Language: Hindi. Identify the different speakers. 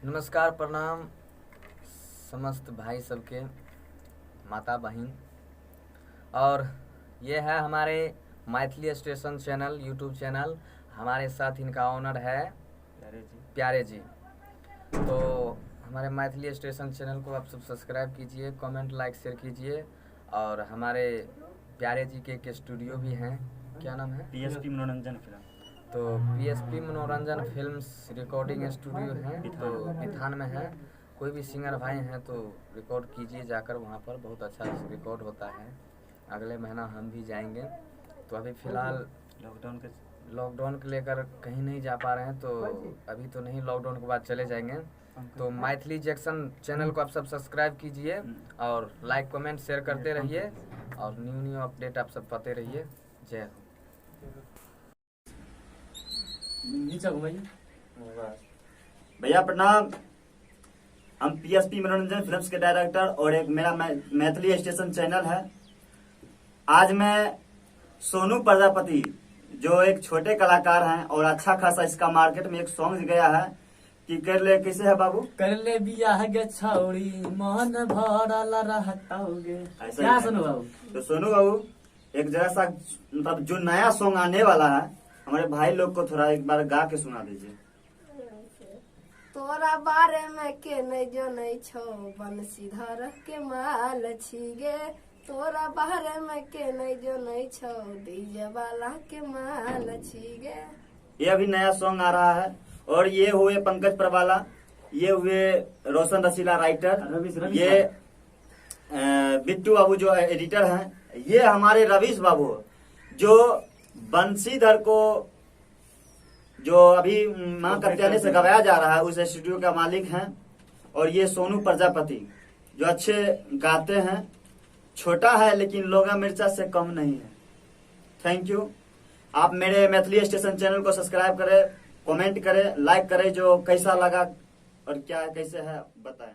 Speaker 1: नमस्कार, प्रणाम समस्त भाई सबके, माता बहन। और ये है हमारे Maithili station channel, YouTube channel. हमारे साथ इनका ऑनर है प्यारे जी। तो हमारे मैथिली स्टेशन चैनल को आप सब सब्सक्राइब कीजिए, कमेंट लाइक शेयर कीजिए। और हमारे प्यारे जी के एक स्टूडियो भी हैं, क्या नाम है?
Speaker 2: पीएसपी मनोरंजन फिल्म।
Speaker 1: तो पीएसपी मनोरंजन फिल्म्स रिकॉर्डिंग स्टूडियो है, तो बिथान में है। कोई भी सिंगर भाई हैं तो रिकॉर्ड कीजिए जाकर, वहाँ पर बहुत अच्छा रिकॉर्ड होता है। अगले महीना हम भी जाएंगे। तो अभी फ़िलहाल लॉकडाउन के लेकर कहीं नहीं जा पा रहे हैं, तो अभी तो नहीं, लॉकडाउन के बाद चले जाएंगे। तो मैथिली जैक्सन चैनल को आप सब सब्सक्राइब कीजिए और लाइक कमेंट शेयर करते रहिए और न्यू अपडेट आप सब पाते रहिए। जय हो।
Speaker 2: भैया प्रणाम। हम पीएसपी मनोरंजन फिल्म्स के डायरेक्टर और एक मेरा मैथिली स्टेशन चैनल है। आज मैं सोनू प्रजापति, जो एक छोटे कलाकार हैं और अच्छा खासा इसका मार्केट में एक सॉन्ग गया है कि कर ले, कैसे है बाबू?
Speaker 3: कर ले बियाह गे छौड़ी मन भरल रहतौगे। क्या सोनू बाबू?
Speaker 2: तो सोनू बाबू, एक जरा सा मतलब जो नया सॉन्ग आने वाला है, हमारे भाई लोग को थोड़ा एक बार गा के सुना दीजिए।
Speaker 4: तोरा बारे में के नहीं जनै छौ, बंसीधर के माल छिगे। तोरा बारे में के नहीं जनै छौ, डीजे वाला के माल छिगे।
Speaker 2: ये अभी नया सॉन्ग आ रहा है। और ये हुए पंकज प्रवाला, ये हुए रोशन रसीला राइटर, ये बिट्टू बाबू जो एडिटर हैं, ये हमारे रवीश बाबू जो बंसीधर को जो अभी माँ कत्याने से गवाया जा रहा है उस स्टूडियो का मालिक हैं। और ये सोनू प्रजापति जो अच्छे गाते हैं, छोटा है लेकिन लोगा मिर्चा से कम नहीं है। Thank you. आप मेरे मैथिली स्टेशन चैनल को सब्सक्राइब करें, कमेंट करें, लाइक करें, जो कैसा लगा और क्या कैसे है बताएं।